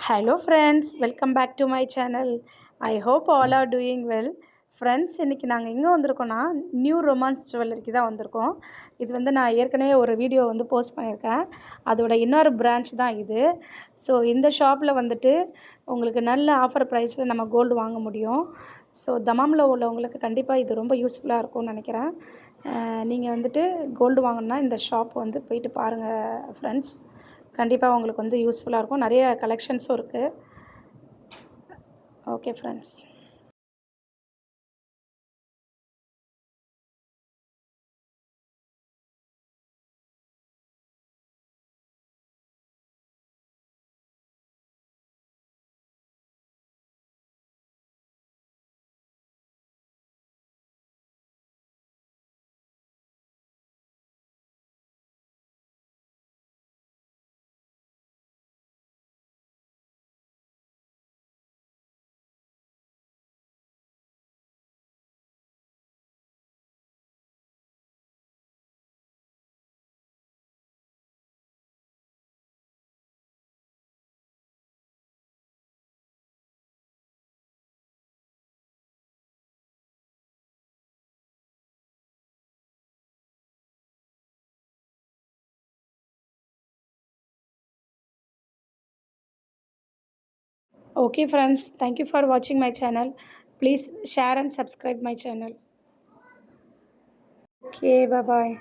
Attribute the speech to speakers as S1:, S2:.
S1: Hello friends, welcome back to my channel. I hope all are doing well. Friends, இன்றைக்கி நாங்கள் எங்கே வந்திருக்கோன்னா new romance ஜுவல்லரிக்கு தான் வந்திருக்கோம். இது வந்து நான் ஏற்கனவே ஒரு வீடியோ வந்து போஸ்ட் பண்ணியிருக்கேன். அதோட இன்னொரு பிரான்ச் தான் இது. ஸோ இந்த ஷாப்பில் வந்துட்டு உங்களுக்கு நல்ல ஆஃபர் ப்ரைஸில் நம்ம கோல்டு வாங்க முடியும். ஸோ தமாமில் உள்ளவங்களுக்கு கண்டிப்பாக இது ரொம்ப யூஸ்ஃபுல்லாக இருக்கும்னு நினைக்கிறேன். நீங்கள் வந்துட்டு கோல்டு வாங்கணுன்னா இந்த ஷாப் வந்து போயிட்டு பாருங்கள் ஃப்ரெண்ட்ஸ். கண்டிப்பாக உங்களுக்கு வந்து யூஸ்ஃபுல்லாக இருக்கும். நிறைய கலெக்ஷன்ஸும் இருக்குது. Okay friends. Okay friends, thank you for watching my channel. Please share and subscribe my channel. Okay, bye bye.